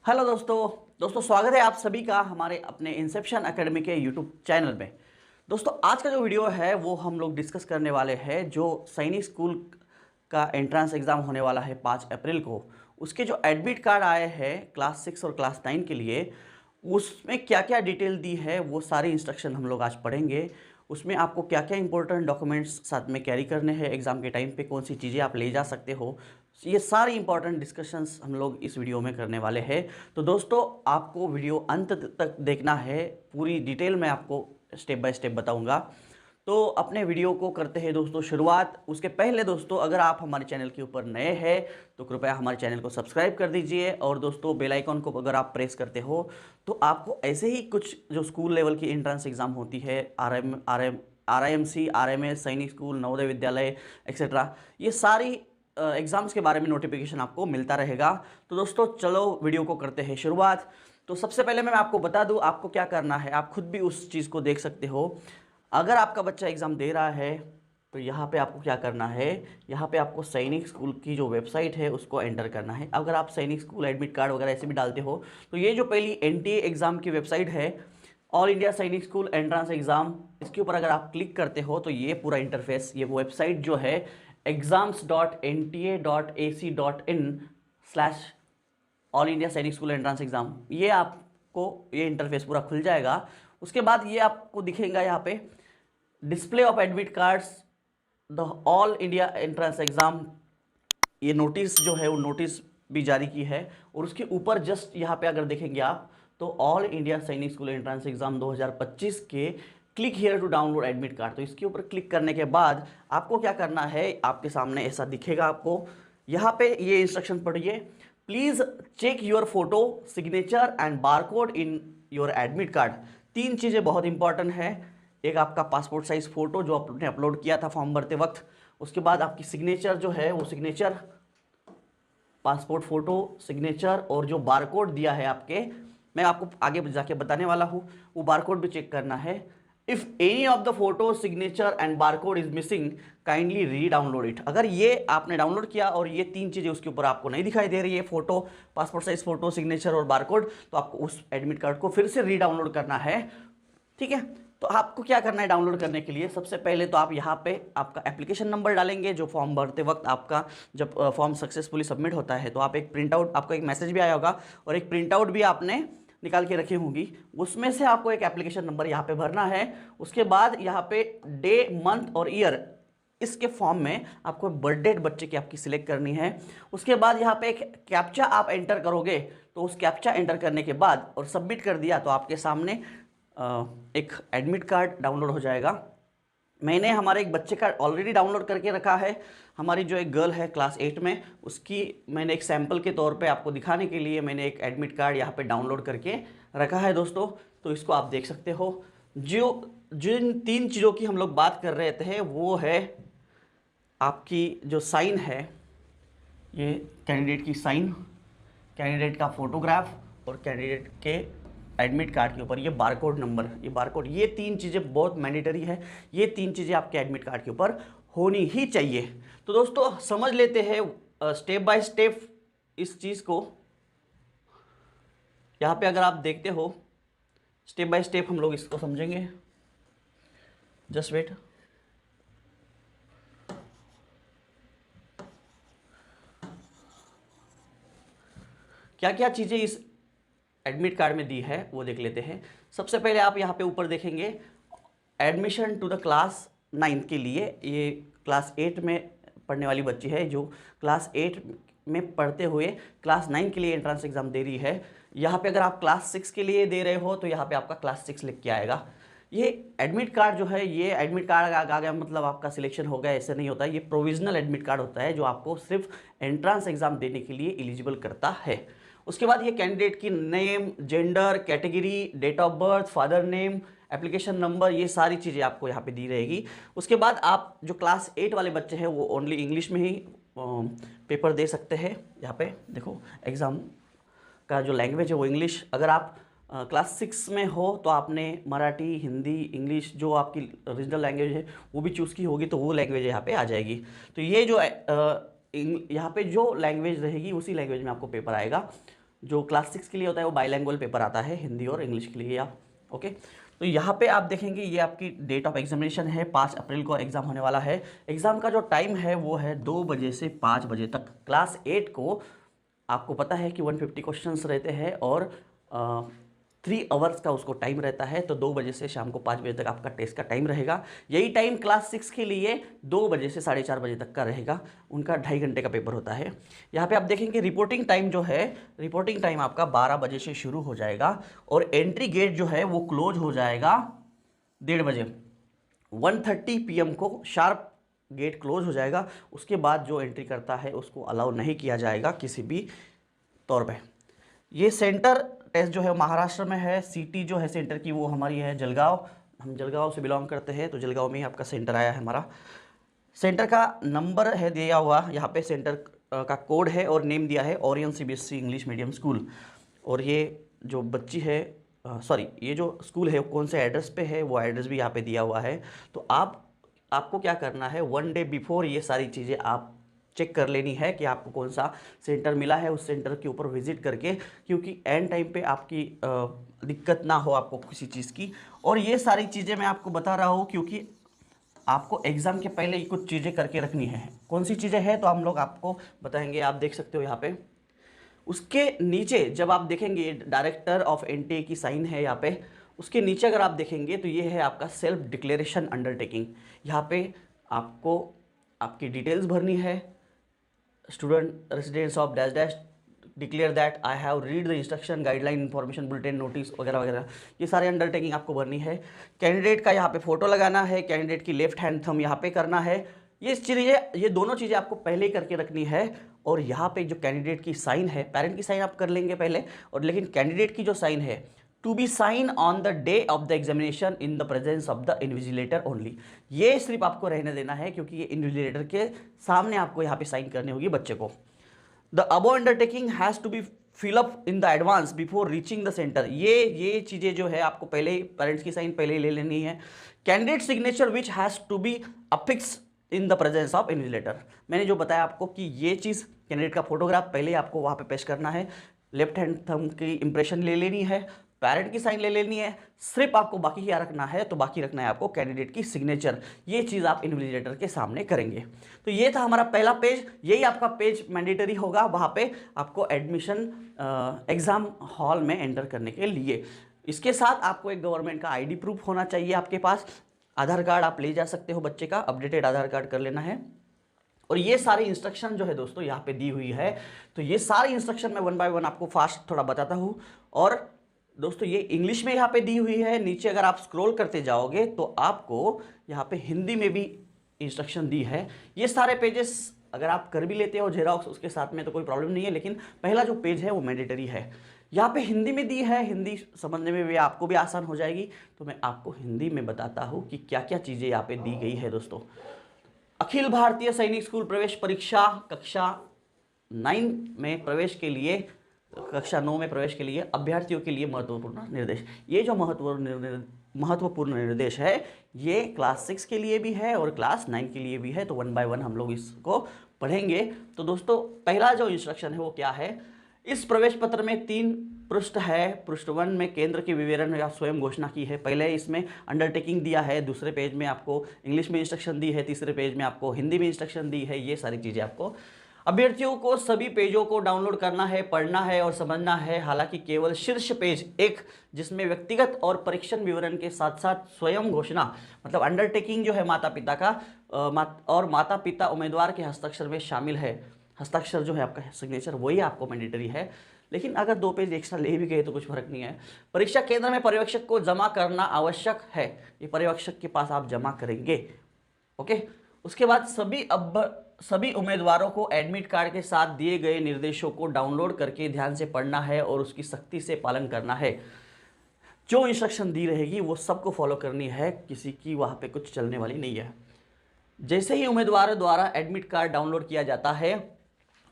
Hello दोस्तों स्वागत है आप सभी का हमारे अपने इंसेप्शन एकेडमी के यूट्यूब चैनल में। दोस्तों आज का जो वीडियो है वो हम लोग डिस्कस करने वाले हैं जो सैनिक स्कूल का एंट्रेंस एग्ज़ाम होने वाला है 5 अप्रैल को। उसके जो एडमिट कार्ड आए हैं क्लास 6 और क्लास 9 के लिए, उसमें क्या क्या डिटेल दी है वो सारी इंस्ट्रक्शन हम लोग आज पढ़ेंगे। उसमें आपको क्या क्या इंपॉर्टेंट डॉक्यूमेंट्स साथ में कैरी करने हैं एग्ज़ाम के टाइम पे, कौन सी चीज़ें आप ले जा सकते हो, ये सारी इंपॉर्टेंट डिस्कशंस हम लोग इस वीडियो में करने वाले हैं। तो दोस्तों आपको वीडियो अंत तक देखना है, पूरी डिटेल में आपको स्टेप बाय स्टेप बताऊंगा। तो अपने वीडियो को करते हैं दोस्तों शुरुआत। उसके पहले दोस्तों अगर आप हमारे चैनल के ऊपर नए हैं तो कृपया हमारे चैनल को सब्सक्राइब कर दीजिए, और दोस्तों बेल आइकॉन को अगर आप प्रेस करते हो तो आपको ऐसे ही कुछ जो स्कूल लेवल की एंट्रेंस एग्ज़ाम होती है, RIMC, RMS, सैनिक स्कूल, नवोदय विद्यालय एक्सेट्रा, ये सारी एग्ज़ाम्स के बारे में नोटिफिकेशन आपको मिलता रहेगा। तो दोस्तों चलो वीडियो को करते हैं शुरुआत। तो सबसे पहले मैं आपको बता दूं आपको क्या करना है, आप खुद भी उस चीज़ को देख सकते हो। अगर आपका बच्चा एग्ज़ाम दे रहा है तो यहाँ पे आपको क्या करना है, यहाँ पे आपको सैनिक स्कूल की जो वेबसाइट है उसको एंटर करना है। अगर आप सैनिक स्कूल एडमिट कार्ड वगैरह ऐसे भी डालते हो तो ये जो पहली NTA एग्ज़ाम की वेबसाइट है, all India Sainik school entrance exam, इसके ऊपर अगर आप क्लिक करते हो तो ये पूरा इंटरफेस, ये वेबसाइट जो है exams.nta.ac.in/ all India Sainik school entrance exam, ये आपको ये इंटरफेस पूरा खुल जाएगा। उसके बाद ये आपको दिखेगा यहाँ पे display of admit cards the all India entrance exam, ये नोटिस जो है वो नोटिस भी जारी की है। और उसके ऊपर जस्ट यहाँ पे अगर देखेंगे आप तो all India Sainik school entrance exam 2025 के click here to download admit card. तो इसके ऊपर क्लिक करने के बाद आपको क्या करना है, आपके सामने ऐसा दिखेगा आपको। यहाँ पे ये इंस्ट्रक्शन पढ़िए, please check your photo, signature and barcode in your admit card. 3 चीज़ें बहुत इंपॉर्टेंट है। एक आपका पासपोर्ट साइज़ फ़ोटो जो आपने अपलोड किया था फॉर्म भरते वक्त, उसके बाद आपकी सिग्नेचर जो है वो सिग्नेचर, पासपोर्ट फ़ोटो, सिग्नेचर, और जो बारकोड दिया है आपके, मैं आपको आगे जाके बताने वाला हूँ, वो बारकोड भी चेक करना है। If any of the photo, signature and barcode is missing kindly री डाउनलोड इट। अगर ये आपने डाउनलोड किया और ये 3 चीज़ें उसके ऊपर आपको नहीं दिखाई दे रही है, photo, passport size photo, signature और बारकोड, तो आपको उस एडमिट कार्ड को फिर से री डाउनलोड करना है। ठीक है, तो आपको क्या करना है डाउनलोड करने के लिए, सबसे पहले तो आप यहाँ पे आपका एप्लीकेशन नंबर डालेंगे। जो फॉर्म भरते वक्त आपका जब फॉर्म सक्सेसफुली सबमिट होता है तो आप एक प्रिंट आउट, आपको एक मैसेज भी आया होगा और एक प्रिंट आउट भी आपने निकाल के रखी होंगी, उसमें से आपको एक एप्लीकेशन नंबर यहाँ पे भरना है। उसके बाद यहाँ पे डे, मंथ और ईयर, इसके फॉर्म में आपको बर्थ डेट बच्चे की आपकी सिलेक्ट करनी है। उसके बाद यहाँ पे एक कैप्चा आप एंटर करोगे, तो उस कैप्चा एंटर करने के बाद और सबमिट कर दिया तो आपके सामने एक एडमिट कार्ड डाउनलोड हो जाएगा। मैंने हमारे एक बच्चे का ऑलरेडी डाउनलोड करके रखा है। हमारी जो एक गर्ल है क्लास 8 में, उसकी मैंने एक सैम्पल के तौर पे आपको दिखाने के लिए मैंने एक एडमिट कार्ड यहाँ पे डाउनलोड करके रखा है दोस्तों। तो इसको आप देख सकते हो। जिन 3 चीज़ों की हम लोग बात कर रहे थे वो है आपकी जो साइन है, ये कैंडिडेट की साइन, कैंडिडेट का फोटोग्राफ और कैंडिडेट के एडमिट कार्ड के ऊपर ये बारकोड नंबर, ये बारकोड, ये 3 चीज़ें बहुत मैंडेटरी है। ये 3 चीज़ें आपके एडमिट कार्ड के ऊपर होनी ही चाहिए। तो दोस्तों समझ लेते हैं स्टेप बाय स्टेप इस चीज़ को। यहाँ पे अगर आप देखते हो स्टेप बाय स्टेप हम लोग इसको समझेंगे। Just wait. क्या क्या चीज़ें इस एडमिट कार्ड में दी है वो देख लेते हैं। सबसे पहले आप यहाँ पे ऊपर देखेंगे एडमिशन टू द क्लास 9 के लिए, ये क्लास 8 में पढ़ने वाली बच्ची है जो क्लास 8 में पढ़ते हुए क्लास 9 के लिए एंट्रेंस एग्ज़ाम दे रही है। यहाँ पे अगर आप क्लास 6 के लिए दे रहे हो तो यहाँ पे आपका क्लास 6 लिख के आएगा। ये एडमिट कार्ड जो है, ये एडमिट कार्ड आ गया मतलब आपका सिलेक्शन हो गया, ऐसे नहीं होता। ये प्रोविजनल एडमिट कार्ड होता है जो आपको सिर्फ एंट्रेंस एग्ज़ाम देने के लिए एलिजिबल करता है। उसके बाद ये कैंडिडेट की name, gender, category, date of birth, father name, application number, ये सारी चीज़ें आपको यहाँ पे दी रहेगी। उसके बाद आप जो क्लास 8 वाले बच्चे हैं वो ओनली इंग्लिश में ही पेपर दे सकते हैं। यहाँ पे देखो एग्ज़ाम का जो लैंग्वेज है वो इंग्लिश। अगर आप क्लास 6 में हो तो आपने मराठी, हिंदी, इंग्लिश, जो आपकी रीजनल लैंग्वेज है वो भी चूज़ की होगी तो वो लैंग्वेज यहाँ पे आ जाएगी। तो ये जो यहाँ पे जो लैंग्वेज रहेगी उसी लैंग्वेज में आपको पेपर आएगा। जो क्लास 6 के लिए होता है वो बाइलैंग्वेज पेपर आता है, हिंदी और इंग्लिश के लिए आप। ओके, तो यहाँ पे आप देखेंगे ये आपकी डेट ऑफ एग्जामिनेशन है, 5 अप्रैल को एग्ज़ाम होने वाला है। एग्ज़ाम का जो टाइम है वो है 2 बजे से 5 बजे तक। क्लास 8 को आपको पता है कि 150 क्वेश्चंस रहते हैं और 3 आवर्स का उसको टाइम रहता है, तो 2 बजे से शाम को 5 बजे तक आपका टेस्ट का टाइम रहेगा। यही टाइम क्लास 6 के लिए 2 बजे से 4:30 बजे तक का रहेगा, उनका 2.5 घंटे का पेपर होता है। यहाँ पे आप देखेंगे रिपोर्टिंग टाइम जो है, रिपोर्टिंग टाइम आपका 12 बजे से शुरू हो जाएगा और एंट्री गेट जो है वो क्लोज हो जाएगा 1:30 बजे। 1:30 PM को शार्प गेट क्लोज हो जाएगा। उसके बाद जो एंट्री करता है उसको अलाउ नहीं किया जाएगा किसी भी तौर पे। ये सेंटर टेस्ट जो है महाराष्ट्र में है। सिटी जो है सेंटर की वो हमारी है जलगांव, हम जलगांव से बिलोंग करते हैं, तो जलगांव में ही आपका सेंटर आया है हमारा। सेंटर का नंबर है दिया हुआ यहाँ पे, सेंटर का कोड है और नेम दिया है Orion CBSE English medium school. और ये जो बच्ची है ये जो स्कूल है कौन से एड्रेस पे है वो एड्रेस भी यहाँ पे दिया हुआ है। तो आपको क्या करना है, 1 डे बिफोर ये सारी चीज़ें आप चेक कर लेनी है कि आपको कौन सा सेंटर मिला है, उस सेंटर के ऊपर विजिट करके, क्योंकि एंड टाइम पे आपकी दिक्कत ना हो आपको किसी चीज़ की। और ये सारी चीज़ें मैं आपको बता रहा हूँ क्योंकि आपको एग्ज़ाम के पहले ही कुछ चीज़ें करके रखनी है। कौन सी चीज़ें हैं तो हम लोग आपको बताएंगे। आप देख सकते हो यहाँ पे, उसके नीचे जब आप देखेंगे डायरेक्टर ऑफ NTA की साइन है यहाँ पे, उसके नीचे अगर आप देखेंगे तो ये है आपका सेल्फ डिक्लेरेशन अंडरटेकिंग। यहाँ पे आपको आपकी डिटेल्स भरनी है। Student residence of dash dash declare that I have read the instruction guideline information bulletin notice वगैरह वगैरह, ये सारे अंडरटेकिंग आपको भरनी है। कैंडिडेट का यहाँ पे फोटो लगाना है, कैंडिडेट की लेफ्ट हैंड थंब यहाँ पे करना है। ये दोनों चीज़ें आपको पहले ही करके रखनी है। और यहाँ पे जो कैंडिडेट की साइन है, पेरेंट की साइन आप कर लेंगे पहले, और लेकिन कैंडिडेट की जो साइन है to be sign on the day of the examination in the presence of the invigilator only, ये सिर्फ आपको रहने देना है क्योंकि ये इन्विजिलेटर के सामने आपको यहाँ पे साइन करनी होगी बच्चे को। The above undertaking has to be fill up in the advance before reaching the centre, ये चीज़ें जो है आपको पहले ही पेरेंट्स की साइन पहले ही ले लेनी है। Candidate signature which has to be affix in the presence of invigilator, मैंने जो बताया आपको कि ये चीज़ कैंडिडेट का फोटोग्राफ पहले आपको वहाँ पे पेश करना है, लेफ्ट हैंड थंब की इंप्रेशन ले लेनी है, पेरेंट की साइन ले लेनी है। सिर्फ आपको बाकी क्या रखना है, तो बाकी रखना है आपको कैंडिडेट की सिग्नेचर। ये चीज़ आप इन्विजिलेटर के सामने करेंगे। तो ये था हमारा पहला पेज, यही आपका पेज मैंडेटरी होगा वहाँ पे आपको एडमिशन एग्ज़ाम हॉल में एंटर करने के लिए। इसके साथ आपको एक गवर्नमेंट का ID प्रूफ होना चाहिए आपके पास। आधार कार्ड आप ले जा सकते हो, बच्चे का अपडेटेड आधार कार्ड कर लेना है। और ये सारी इंस्ट्रक्शन जो है दोस्तों यहाँ पे दी हुई है, तो ये सारी इंस्ट्रक्शन मैं 1 बाय 1 आपको फास्ट थोड़ा बताता हूँ। और दोस्तों ये इंग्लिश में यहाँ पे दी हुई है, नीचे अगर आप स्क्रॉल करते जाओगे तो आपको यहाँ पे हिंदी में भी इंस्ट्रक्शन दी है। ये सारे पेजेस अगर आप कर भी लेते हो जेरॉक्स उसके साथ में तो कोई प्रॉब्लम नहीं है, लेकिन पहला जो पेज है वो मैंडेटरी है। यहाँ पे हिंदी में दी है, हिंदी समझने में भी आपको भी आसान हो जाएगी, तो मैं आपको हिंदी में बताता हूँ कि क्या क्या चीज़ें यहाँ पे दी गई है दोस्तों। अखिल भारतीय सैनिक स्कूल प्रवेश परीक्षा कक्षा 9 में प्रवेश के लिए, कक्षा 9 में प्रवेश के लिए अभ्यर्थियों के लिए महत्वपूर्ण निर्देश। ये जो महत्वपूर्ण निर्देश है ये क्लास 6 के लिए भी है और क्लास 9 के लिए भी है, तो 1 बाय 1 हम लोग इसको पढ़ेंगे। तो दोस्तों पहला जो इंस्ट्रक्शन है वो क्या है, इस प्रवेश पत्र में 3 पृष्ठ है। पृष्ठ 1 में केंद्र के विवरण या स्वयं घोषणा की है, पहले इसमें अंडरटेकिंग दिया है, दूसरे पेज में आपको इंग्लिश में इंस्ट्रक्शन दी है, तीसरे पेज में आपको हिंदी में इंस्ट्रक्शन दी है। ये सारी चीज़ें आपको अभ्यर्थियों को सभी पेजों को डाउनलोड करना है, पढ़ना है और समझना है। हालांकि केवल शीर्ष पेज 1 जिसमें व्यक्तिगत और परीक्षण विवरण के साथ साथ स्वयं घोषणा मतलब अंडरटेकिंग जो है माता पिता का और माता पिता उम्मीदवार के हस्ताक्षर में शामिल है, हस्ताक्षर जो है आपका सिग्नेचर वही आपको मैंडेटरी है। लेकिन अगर 2 पेज एक्स्ट्रा ले भी गए तो कुछ फर्क नहीं है। परीक्षा केंद्र में पर्यवेक्षक को जमा करना आवश्यक है, ये पर्यवेक्षक के पास आप जमा करेंगे। ओके, उसके बाद सभी उम्मीदवारों को एडमिट कार्ड के साथ दिए गए निर्देशों को डाउनलोड करके ध्यान से पढ़ना है और उसकी सख्ती से पालन करना है। जो इंस्ट्रक्शन दी रहेगी वो सबको फॉलो करनी है, किसी की वहाँ पे कुछ चलने वाली नहीं है। जैसे ही उम्मीदवारों द्वारा एडमिट कार्ड डाउनलोड किया जाता है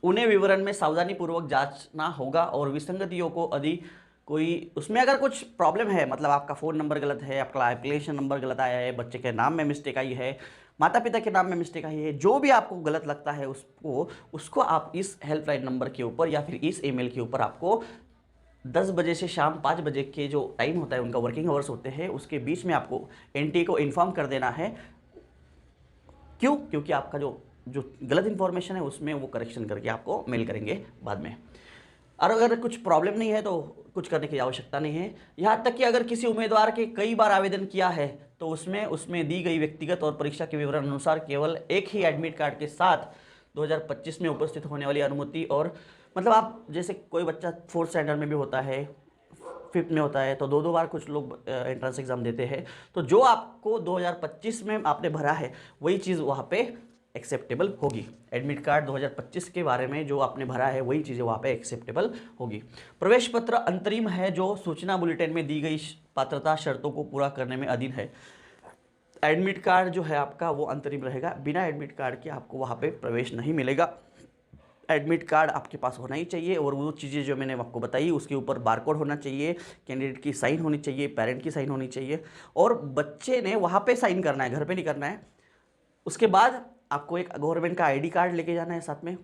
उन्हें विवरण में सावधानीपूर्वक जांचना होगा और विसंगतियों को यदि कोई उसमें अगर कुछ प्रॉब्लम है, मतलब आपका फ़ोन नंबर गलत है, आपका एप्लीकेशन नंबर गलत आया है, बच्चे के नाम में मिस्टेक आई है, माता पिता के नाम में मिस्टेक आई है, जो भी आपको गलत लगता है उसको आप इस हेल्पलाइन नंबर के ऊपर या फिर इस ईमेल के ऊपर आपको 10 बजे से शाम 5 बजे के जो टाइम होता है, उनका वर्किंग आवर्स होते हैं, उसके बीच में आपको एनटीए को इन्फॉर्म कर देना है। क्यों? क्योंकि आपका जो गलत इन्फॉर्मेशन है उसमें वो करेक्शन करके आपको मेल करेंगे बाद में। और अगर कुछ प्रॉब्लम नहीं है तो कुछ करने की आवश्यकता नहीं है। यहाँ तक कि अगर किसी उम्मीदवार के कई बार आवेदन किया है तो उसमें दी गई व्यक्तिगत और परीक्षा के विवरण अनुसार केवल एक ही एडमिट कार्ड के साथ 2025 में उपस्थित होने वाली अनुमति, और मतलब आप जैसे कोई बच्चा 4th स्टैंडर्ड में भी होता है, 5th में होता है, तो 2 बार कुछ लोग एंट्रेंस एग्जाम देते हैं, तो जो आपको 2025 में आपने भरा है वही चीज़ वहाँ पे एक्सेप्टेबल होगी। एडमिट कार्ड 2025 के बारे में जो आपने भरा है वही चीज़ें वहाँ पे एक्सेप्टेबल होगी। प्रवेश पत्र अंतरिम है जो सूचना बुलेटिन में दी गई पात्रता शर्तों को पूरा करने में अधीन है। एडमिट कार्ड जो है आपका वो अंतरिम रहेगा, बिना एडमिट कार्ड के आपको वहाँ पे प्रवेश नहीं मिलेगा। एडमिट कार्ड आपके पास होना ही चाहिए, और वो चीज़ें जो मैंने आपको बताई उसके ऊपर बारकोड होना चाहिए, कैंडिडेट की साइन होनी चाहिए, पेरेंट की साइन होनी चाहिए, और बच्चे ने वहाँ पे साइन करना है, घर पे नहीं करना है। उसके बाद आपको एक गवर्नमेंट का आईडी कार्ड लेके जाना है साथ में,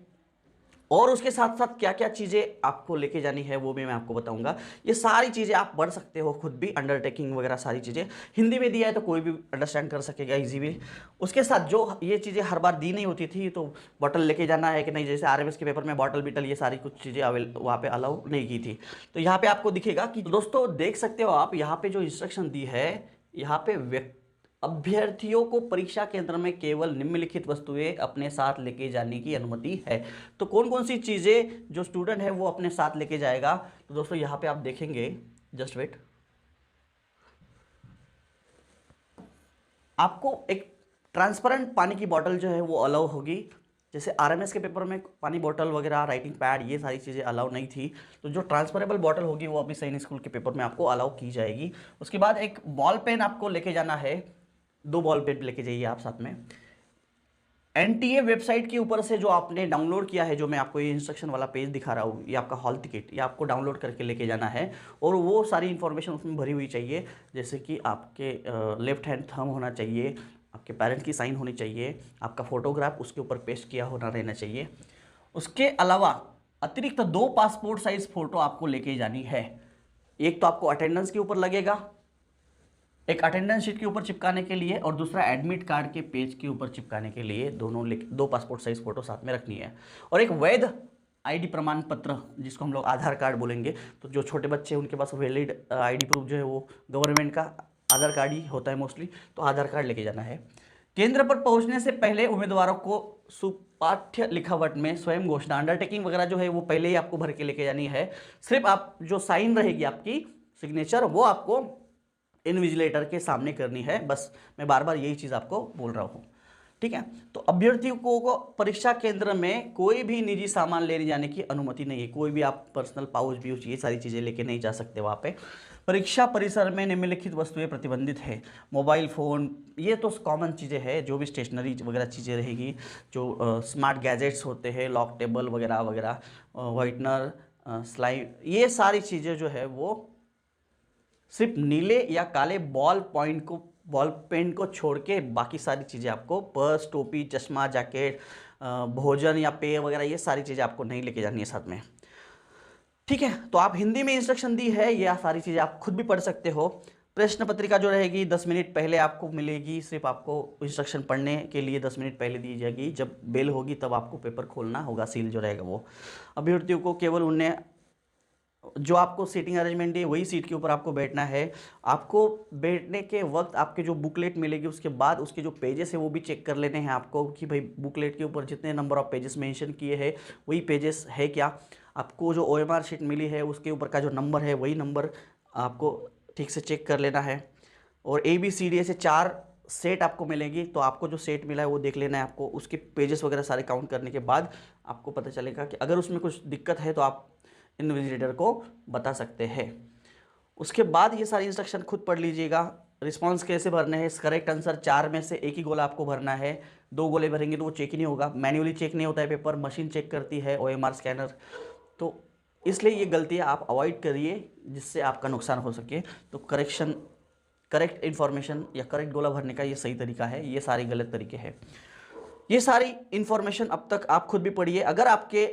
और उसके साथ साथ क्या क्या चीज़ें आपको लेके जानी है वो भी मैं आपको बताऊंगा। ये सारी चीज़ें आप पढ़ सकते हो खुद भी, अंडरटेकिंग वगैरह सारी चीज़ें हिंदी में दिया है तो कोई भी अंडरस्टैंड कर सकेगा इजीली। उसके साथ जो ये चीज़ें हर बार दी नहीं होती थी, तो बॉटल लेके जाना है कि नहीं, जैसे आरएमएस के पेपर में बॉटल बिटल ये सारी कुछ चीज़ें वहाँ पे अलाउ नहीं की थी। तो यहाँ पे आपको दिखेगा कि दोस्तों देख सकते हो आप, यहाँ पे जो इंस्ट्रक्शन दी है, यहाँ पे अभ्यर्थियों को परीक्षा केंद्र में केवल निम्नलिखित वस्तुएं अपने साथ लेके जाने की अनुमति है। तो कौन कौन सी चीज़ें जो स्टूडेंट है वो अपने साथ लेके जाएगा, तो दोस्तों यहाँ पे आप देखेंगे, जस्ट वेट, आपको एक ट्रांसपेरेंट पानी की बोतल जो है वो अलाउ होगी। जैसे आरएमएस के पेपर में पानी बोतल वगैरह, राइटिंग पैड, ये सारी चीज़ें अलाउ नहीं थी, तो जो ट्रांसफरेबल बोतल होगी वो अभी सैनिक स्कूल के पेपर में आपको अलाउ की जाएगी। उसके बाद एक बॉल पेन आपको लेके जाना है, 2 बॉल पेन लेके जाइए आप साथ में। एनटीए वेबसाइट के ऊपर से जो आपने डाउनलोड किया है, जो मैं आपको ये इंस्ट्रक्शन वाला पेज दिखा रहा हूँ, ये आपका हॉल टिकट, ये आपको डाउनलोड करके लेके जाना है, और वो सारी इन्फॉर्मेशन उसमें भरी हुई चाहिए, जैसे कि आपके लेफ्ट हैंड थंब होना चाहिए, आपके पेरेंट की साइन होनी चाहिए, आपका फोटोग्राफ उसके ऊपर पेस्ट किया होना रहना चाहिए। उसके अलावा अतिरिक्त 2 पासपोर्ट साइज फ़ोटो आपको लेके जानी है। एक तो आपको अटेंडेंस के ऊपर लगेगा, एक अटेंडेंस शीट के ऊपर चिपकाने के लिए, और दूसरा एडमिट कार्ड के पेज के ऊपर चिपकाने के लिए, दोनों 2 पासपोर्ट साइज फ़ोटो साथ में रखनी है। और एक वैध आईडी प्रमाण पत्र, जिसको हम लोग आधार कार्ड बोलेंगे, तो जो छोटे बच्चे हैं उनके पास वैलिड आईडी प्रूफ जो है वो गवर्नमेंट का आधार कार्ड ही होता है मोस्टली, तो आधार कार्ड लेके जाना है। केंद्र पर पहुंचने से पहले उम्मीदवारों को सुपाठ्य लिखावट में स्वयं घोषणा, अंडरटेकिंग वगैरह जो है वो पहले ही आपको भर के लेके जानी है। सिर्फ आप जो साइन रहेगी आपकी सिग्नेचर, वो आपको इन्विजिलेटर के सामने करनी है। बस मैं बार बार यही चीज़ आपको बोल रहा हूँ, ठीक है। तो अभ्यर्थियों को परीक्षा केंद्र में कोई भी निजी सामान ले जाने की अनुमति नहीं है। कोई भी आप पर्सनल पाउच भी ये सारी चीज़ें लेके नहीं जा सकते वहाँ पे। परीक्षा परिसर में निम्नलिखित वस्तुएं प्रतिबंधित है। मोबाइल फ़ोन, ये तो कॉमन चीज़ें हैं, जो भी स्टेशनरी वगैरह चीज़ें रहेगी, जो स्मार्ट गैजेट्स होते हैं, लॉक टेबल वगैरह वगैरह, व्हाइटनर, स्लाइड, ये सारी चीज़ें जो है वो सिर्फ नीले या काले बॉल पेन को छोड़ के बाकी सारी चीज़ें आपको, पर्स, टोपी, चश्मा, जैकेट, भोजन या पेय वगैरह, ये सारी चीज़ें आपको नहीं लेके जानी है साथ में, ठीक है। तो आप हिंदी में इंस्ट्रक्शन दी है, ये सारी चीज़ें आप खुद भी पढ़ सकते हो। प्रश्न पत्रिका जो रहेगी 10 मिनट पहले आपको मिलेगी, सिर्फ आपको इंस्ट्रक्शन पढ़ने के लिए 10 मिनट पहले दी जाएगी। जब बेल होगी तब आपको पेपर खोलना होगा, सील जो रहेगा वो। अभ्यर्थियों को केवल उन्हें जो आपको सीटिंग अरेंजमेंट है वही सीट के ऊपर आपको बैठना है। आपको बैठने के वक्त आपके जो बुकलेट मिलेगी उसके बाद उसके जो पेजेस है वो भी चेक कर लेने हैं आपको, कि भाई बुकलेट के ऊपर जितने नंबर ऑफ पेजेस मेंशन किए हैं वही पेजेस है क्या। आपको जो OMR शीट मिली है उसके ऊपर का जो नंबर है वही नंबर आपको ठीक से चेक कर लेना है। और ABCD से 4 सेट आपको मिलेगी, तो आपको जो सेट मिला है वो देख लेना है आपको। उसके पेजेस वगैरह सारे काउंट करने के बाद आपको पता चलेगा कि अगर उसमें कुछ दिक्कत है तो आप इन्विजिलेटर को बता सकते हैं। उसके बाद ये सारी इंस्ट्रक्शन खुद पढ़ लीजिएगा। रिस्पांस कैसे भरने हैं, करेक्ट आंसर 4 में से एक ही गोला आपको भरना है। 2 गोले भरेंगे तो वो चेक ही नहीं होगा, मैन्युअली चेक नहीं होता है पेपर, मशीन चेक करती है, OMR स्कैनर। तो इसलिए ये गलतियाँ आप अवॉइड करिए जिससे आपका नुकसान हो सके। तो करेक्शन करेक्ट इन्फॉर्मेशन या करेक्ट गोला भरने का ये सही तरीका है, ये सारे गलत तरीके हैं। ये सारी इन्फॉर्मेशन अब तक आप खुद भी पढ़िए। अगर आपके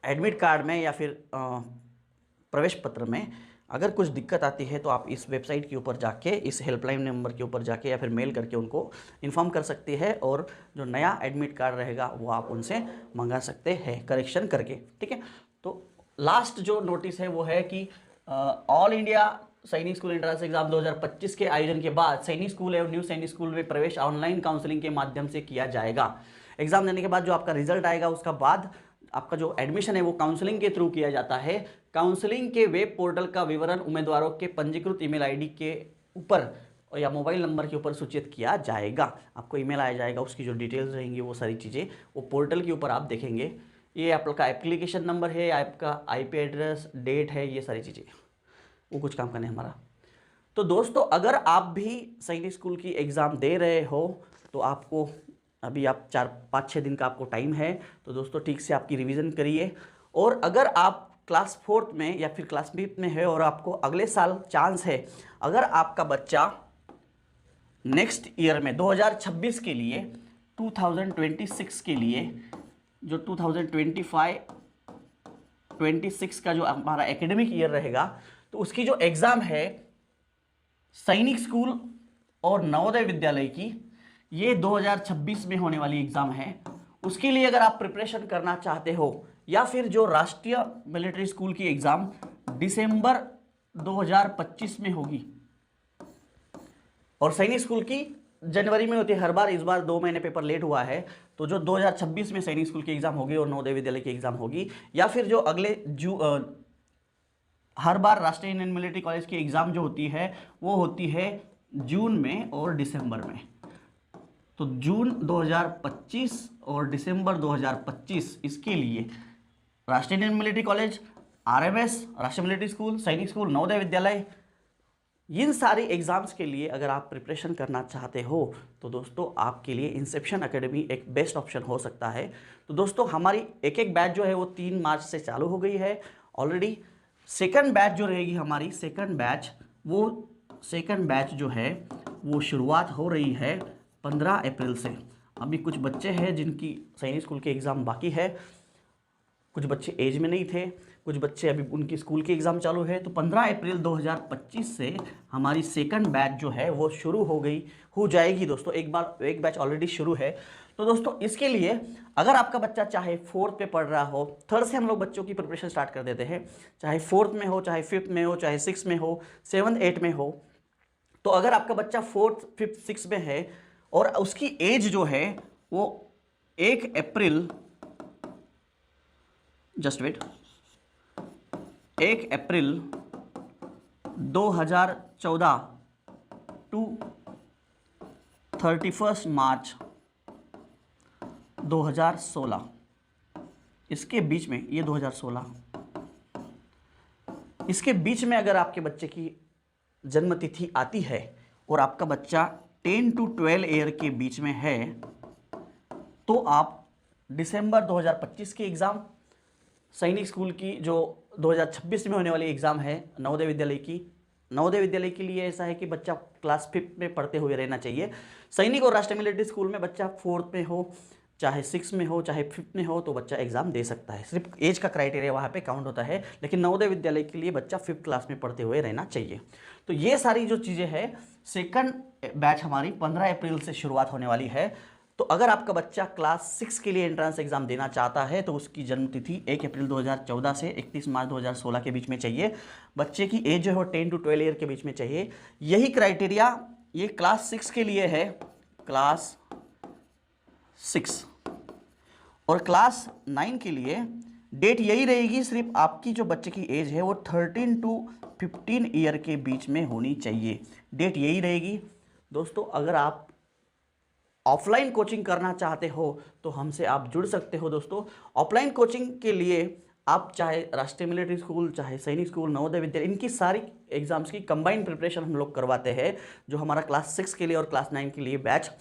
एडमिट कार्ड में या फिर प्रवेश पत्र में अगर कुछ दिक्कत आती है तो आप इस वेबसाइट के ऊपर जाके, इस हेल्पलाइन नंबर के ऊपर जाके या फिर मेल करके उनको इन्फॉर्म कर सकती है, और जो नया एडमिट कार्ड रहेगा वो आप उनसे मंगा सकते हैं करेक्शन करके, ठीक है। तो लास्ट जो नोटिस है वो है कि all India Sainik school entrance exam 2025 के आयोजन के बाद सैनिक स्कूल एवं न्यू सैनिक स्कूल में प्रवेश ऑनलाइन काउंसलिंग के माध्यम से किया जाएगा। एग्जाम देने के बाद जो आपका रिजल्ट आएगा उसका बाद आपका जो एडमिशन है वो काउंसलिंग के थ्रू किया जाता है। काउंसलिंग के वेब पोर्टल का विवरण उम्मीदवारों के पंजीकृत ईमेल आईडी के ऊपर या मोबाइल नंबर के ऊपर सूचित किया जाएगा। आपको ईमेल आया जाएगा, उसकी जो डिटेल्स रहेंगी वो सारी चीज़ें वो पोर्टल के ऊपर आप देखेंगे। ये आपका एप्लीकेशन नंबर है, आपका IP एड्रेस, डेट है, ये सारी चीज़ें वो कुछ काम करने हमारा। तो दोस्तों अगर आप भी सैनिक स्कूल की एग्ज़ाम दे रहे हो तो आपको अभी आप 4-5-6 दिन का आपको टाइम है, तो दोस्तों ठीक से आपकी रिवीजन करिए। और अगर आप क्लास 4th में या फिर क्लास 5th में है और आपको अगले साल चांस है, अगर आपका बच्चा नेक्स्ट ईयर में 2026 के लिए 2026 के लिए जो 2025-26 का जो हमारा एकेडमिक ईयर रहेगा तो उसकी जो एग्ज़ाम है सैनिक स्कूल और नवोदय विद्यालय की, ये 2026 में होने वाली एग्ज़ाम है। उसके लिए अगर आप प्रिपरेशन करना चाहते हो, या फिर जो राष्ट्रीय मिलिट्री स्कूल की एग्ज़ाम दिसंबर 2025 में होगी और सैनिक स्कूल की जनवरी में होती है हर बार, इस बार 2 महीने पेपर लेट हुआ है, तो जो 2026 में सैनिक स्कूल की एग्ज़ाम होगी और नवोदय विद्यालय की एग्ज़ाम होगी, या फिर जो अगले हर बार राष्ट्रीय इंडियन मिलिट्री कॉलेज की एग्ज़ाम जो होती है वो होती है जून में और दिसंबर में। तो जून 2025 और दिसंबर 2025 इसके लिए राष्ट्रीय इंडियन मिलिट्री कॉलेज, RMS राष्ट्रीय मिलिट्री स्कूल, सैनिक स्कूल, नवोदय विद्यालय, इन सारी एग्ज़ाम्स के लिए अगर आप प्रिपरेशन करना चाहते हो तो दोस्तों आपके लिए इंसेप्शन एकेडमी एक बेस्ट ऑप्शन हो सकता है। तो दोस्तों हमारी एक बैच जो है वो 3 मार्च से चालू हो गई है ऑलरेडी। सेकंड बैच जो रहेगी हमारी, सेकंड बैच जो है वो शुरुआत हो रही है 15 अप्रैल से। अभी कुछ बच्चे हैं जिनकी सैनिक स्कूल की एग्ज़ाम बाकी है, कुछ बच्चे एज में नहीं थे, कुछ बच्चे अभी उनकी स्कूल की एग्ज़ाम चालू है। तो 15 अप्रैल 2025 से हमारी सेकंड बैच जो है वो शुरू हो जाएगी दोस्तों। एक बैच ऑलरेडी शुरू है। तो दोस्तों इसके लिए अगर आपका बच्चा चाहे 4th पे पढ़ रहा हो, 3rd से हम लोग बच्चों की प्रिपरेशन स्टार्ट कर देते हैं, चाहे 4th में हो, चाहे 5th में हो, चाहे 6th में हो, 7th 8th में हो, तो अगर आपका बच्चा 4th 5th 6th में है और उसकी एज जो है वो 1 अप्रैल 2014 टू 31 मार्च 2016, इसके बीच में, ये 2016, इसके बीच में अगर आपके बच्चे की जन्म तिथि आती है और आपका बच्चा 10 to 12 ईयर के बीच में है तो आप दिसंबर 2025 की एग्ज़ाम, सैनिक स्कूल की जो 2026 में होने वाली एग्ज़ाम है नवोदय विद्यालय के लिए ऐसा है कि बच्चा क्लास 5th में पढ़ते हुए रहना चाहिए। सैनिक और राष्ट्रीय मिलिट्री स्कूल में बच्चा 4th में हो, चाहे 6th में हो, चाहे 5th में हो, तो बच्चा एग्ज़ाम दे सकता है। सिर्फ एज का क्राइटेरिया वहाँ पे काउंट होता है, लेकिन नवोदय विद्यालय के लिए बच्चा 5th क्लास में पढ़ते हुए रहना चाहिए। तो ये सारी जो चीज़ें हैं, सेकंड बैच हमारी 15 अप्रैल से शुरुआत होने वाली है। तो अगर आपका बच्चा क्लास 6 के लिए एंट्रेंस एग्जाम देना चाहता है तो उसकी जन्म तिथि 1 अप्रैल 2014 से 31 मार्च 2016 के बीच में चाहिए। बच्चे की एज जो है वो 10 to 12 ईयर के बीच में चाहिए। यही क्राइटेरिया ये क्लास 6 के लिए है, क्लास 6, और क्लास 9 के लिए डेट यही रहेगी, सिर्फ आपकी जो बच्चे की एज है वो 13 to 15 ईयर के बीच में होनी चाहिए। डेट यही रहेगी। दोस्तों अगर आप ऑफलाइन कोचिंग करना चाहते हो तो हमसे आप जुड़ सकते हो। दोस्तों ऑफलाइन कोचिंग के लिए आप चाहे राष्ट्रीय मिलिट्री स्कूल, चाहे सैनिक स्कूल, नवोदय विद्यालय, इनकी सारी एग्जाम्स की कंबाइंड प्रिपरेशन हम लोग करवाते हैं। जो हमारा क्लास 6 के लिए और क्लास 9 के लिए बैच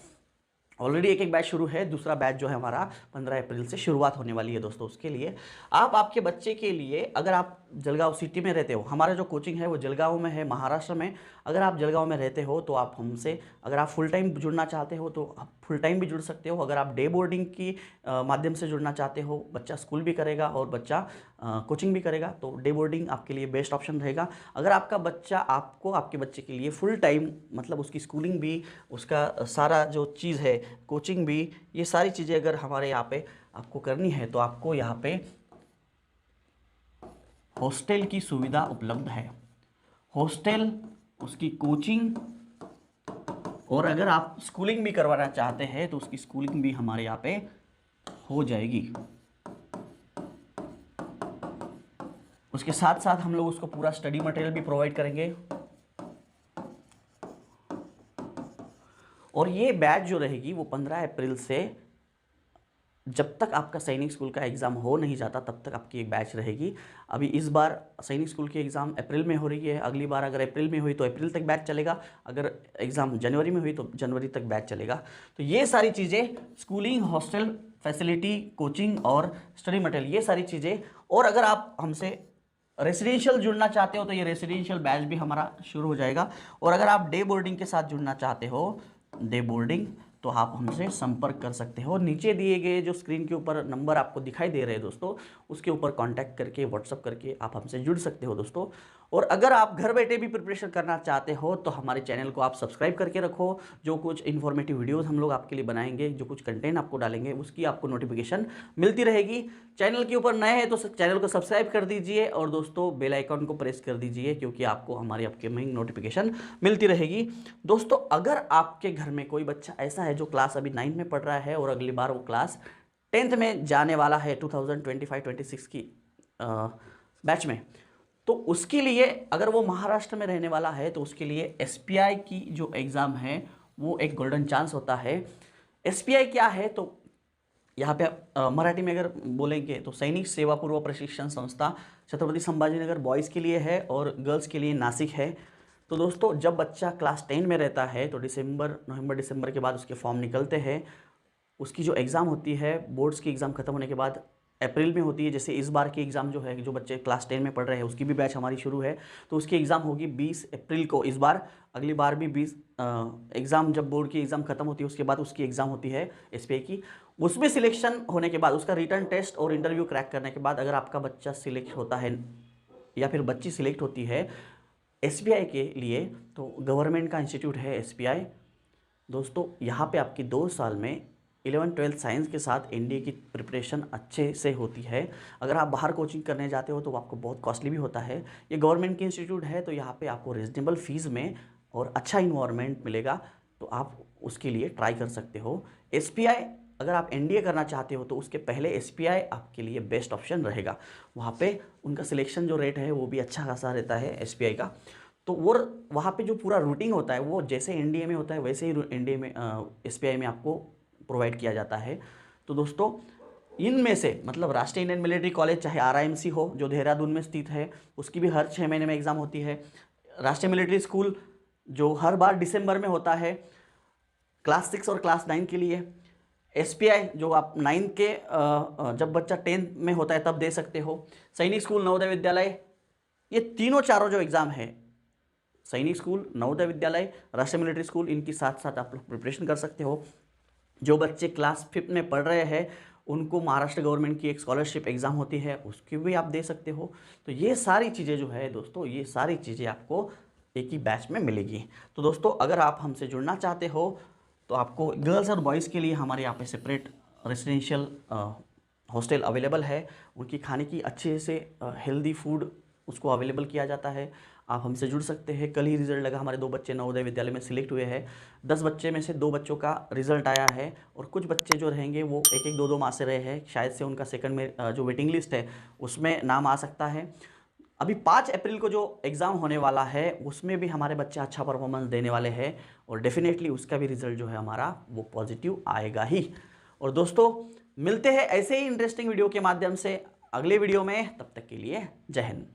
ऑलरेडी एक बैच शुरू है, दूसरा बैच जो है हमारा 15 अप्रैल से शुरुआत होने वाली है दोस्तों। उसके लिए आप आपके बच्चे के लिए, अगर आप जलगांव सिटी में रहते हो, हमारा जो कोचिंग है वो जलगांव में है, महाराष्ट्र में। अगर आप जलगांव में रहते हो तो आप हमसे, अगर आप फुल टाइम जुड़ना चाहते हो तो आप फुल टाइम भी जुड़ सकते हो। अगर आप डे बोर्डिंग की माध्यम से जुड़ना चाहते हो, बच्चा स्कूल भी करेगा और बच्चा कोचिंग भी करेगा, तो डे बोर्डिंग आपके लिए बेस्ट ऑप्शन रहेगा। अगर आपका बच्चा, आपको आपके बच्चे के लिए फुल टाइम, मतलब उसकी स्कूलिंग भी, उसका सारा जो चीज़ है, कोचिंग भी, ये सारी चीज़ें अगर हमारे यहाँ पे आपको करनी है तो आपको यहाँ पे हॉस्टल की सुविधा उपलब्ध है। हॉस्टल, उसकी कोचिंग, और अगर आप स्कूलिंग भी करवाना चाहते हैं तो उसकी स्कूलिंग भी हमारे यहाँ पे हो जाएगी। उसके साथ साथ हम लोग उसको पूरा स्टडी मटेरियल भी प्रोवाइड करेंगे। और ये बैच जो रहेगी वो 15 अप्रैल से, जब तक आपका सैनिक स्कूल का एग्ज़ाम हो नहीं जाता तब तक आपकी एक बैच रहेगी। अभी इस बार सैनिक स्कूल की एग्ज़ाम अप्रैल में हो रही है, अगली बार अगर अप्रैल में हुई तो अप्रैल तक बैच चलेगा, अगर एग्ज़ाम जनवरी में हुई तो जनवरी तक बैच चलेगा। तो ये सारी चीज़ें, स्कूलिंग, हॉस्टल फैसिलिटी, कोचिंग और स्टडी मटेरियल, ये सारी चीज़ें। और अगर आप हमसे रेसिडेंशियल जुड़ना चाहते हो तो ये रेसिडेंशियल बैच भी हमारा शुरू हो जाएगा। और अगर आप डे बोर्डिंग के साथ जुड़ना चाहते हो, डे बोर्डिंग, तो आप हमसे संपर्क कर सकते हो। नीचे दिए गए जो स्क्रीन के ऊपर नंबर आपको दिखाई दे रहे हैं दोस्तों, उसके ऊपर कांटेक्ट करके, व्हाट्सअप करके आप हमसे जुड़ सकते हो दोस्तों। और अगर आप घर बैठे भी प्रिपरेशन करना चाहते हो तो हमारे चैनल को आप सब्सक्राइब करके रखो। जो कुछ इन्फॉर्मेटिव वीडियोज़ हम लोग आपके लिए बनाएंगे, जो कुछ कंटेंट आपको डालेंगे, उसकी आपको नोटिफिकेशन मिलती रहेगी। चैनल के ऊपर नए हैं तो चैनल को सब्सक्राइब कर दीजिए और दोस्तों बेल आइकन को प्रेस कर दीजिए, क्योंकि आपको हमारी अपकमिंग नोटिफिकेशन मिलती रहेगी। दोस्तों अगर आपके घर में कोई बच्चा ऐसा है जो क्लास अभी 9 में पढ़ रहा है और अगली बार वो क्लास 10th में जाने वाला है 2025-26 की बैच में, तो उसके लिए, अगर वो महाराष्ट्र में रहने वाला है तो उसके लिए एसपीआई की जो एग्ज़ाम है वो एक गोल्डन चांस होता है। एसपीआई क्या है, तो यहाँ पे मराठी में अगर बोलेंगे तो सैनिक सेवा पूर्व प्रशिक्षण संस्था छत्रपति संभाजीनगर बॉयज़ के लिए है और गर्ल्स के लिए नासिक है। तो दोस्तों जब बच्चा क्लास 10 में रहता है तो नवंबर दिसंबर के बाद उसके फॉर्म निकलते हैं। उसकी जो एग्ज़ाम होती है, बोर्ड्स की एग्ज़ाम खत्म होने के बाद अप्रैल में होती है। जैसे इस बार की एग्ज़ाम जो है, जो बच्चे क्लास 10 में पढ़ रहे हैं उसकी भी बैच हमारी शुरू है, तो उसकी एग्ज़ाम होगी 20 अप्रैल को इस बार। अगली बार भी 20 एग्ज़ाम, जब बोर्ड की एग्ज़ाम खत्म होती है उसके बाद उसकी एग्ज़ाम होती है एसपीआई की। उसमें सिलेक्शन होने के बाद, उसका रिटर्न टेस्ट और इंटरव्यू क्रैक करने के बाद, अगर आपका बच्चा सिलेक्ट होता है या फिर बच्ची सिलेक्ट होती है एसपीआई के लिए, तो गवर्नमेंट का इंस्टीट्यूट है एसपीआई। दोस्तों यहाँ पे आपकी 2 साल में 11th-12th साइंस के साथ एनडीए की प्रिपरेशन अच्छे से होती है। अगर आप बाहर कोचिंग करने जाते हो तो आपको बहुत कॉस्टली भी होता है। ये गवर्नमेंट की इंस्टीट्यूट है तो यहाँ पे आपको रिजनेबल फीस में और अच्छा इन्वायरमेंट मिलेगा, तो आप उसके लिए ट्राई कर सकते हो। एसपीआई, अगर आप एनडीए करना चाहते हो तो उसके पहले एसपीआई आपके लिए बेस्ट ऑप्शन रहेगा। वहाँ पे उनका सिलेक्शन जो रेट है वो भी अच्छा खासा रहता है एसपीआई का। तो वो वहाँ पे जो पूरा रूटिंग होता है वो जैसे एनडीए में होता है वैसे ही एनडीए में, एसपीआई में आपको प्रोवाइड किया जाता है। तो दोस्तों इनमें से, मतलब राष्ट्रीय इंडियन मिलिट्री कॉलेज चाहे आरआईएमसी हो जो देहरादून में स्थित है, उसकी भी हर 6 महीने में एग्ज़ाम होती है। राष्ट्रीय मिलिट्री स्कूल जो हर बार दिसंबर में होता है क्लास 6 और क्लास 9 के लिए। एसपीआई जो आप 9 के जब बच्चा 10th में होता है तब दे सकते हो। सैनिक स्कूल, नवोदय विद्यालय, ये तीनों चारों जो एग्ज़ाम है, सैनिक स्कूल, नवोदय विद्यालय, राष्ट्रीय मिलिट्री स्कूल, इनकी साथ साथ आप लोग प्रिपरेशन कर सकते हो। जो बच्चे क्लास 5 में पढ़ रहे हैं उनको महाराष्ट्र गवर्नमेंट की एक स्कॉलरशिप एग्ज़ाम होती है, उसकी भी आप दे सकते हो। तो ये सारी चीज़ें जो है दोस्तों, ये सारी चीज़ें आपको एक ही बैच में मिलेगी। तो दोस्तों अगर आप हमसे जुड़ना चाहते हो तो आपको गर्ल्स और बॉयज़ के लिए हमारे यहाँ पे सेपरेट रेसिडेंशियल हॉस्टल अवेलेबल है। उनकी खाने की अच्छे से हेल्दी फूड उसको अवेलेबल किया जाता है। आप हमसे जुड़ सकते हैं। कल ही रिजल्ट लगा, हमारे 2 बच्चे नवोदय विद्यालय में सिलेक्ट हुए हैं। 10 बच्चे में से 2 बच्चों का रिजल्ट आया है और कुछ बच्चे जो रहेंगे वो 1-1, 2-2 माह से रहे हैं, शायद से उनका सेकंड में जो वेटिंग लिस्ट है उसमें नाम आ सकता है। अभी 5 अप्रैल को जो एग्ज़ाम होने वाला है उसमें भी हमारे बच्चे अच्छा परफॉर्मेंस देने वाले हैं और डेफिनेटली उसका भी रिजल्ट जो है हमारा वो पॉजिटिव आएगा ही। और दोस्तों मिलते हैं ऐसे ही इंटरेस्टिंग वीडियो के माध्यम से अगले वीडियो में, तब तक के लिए जय हिंद।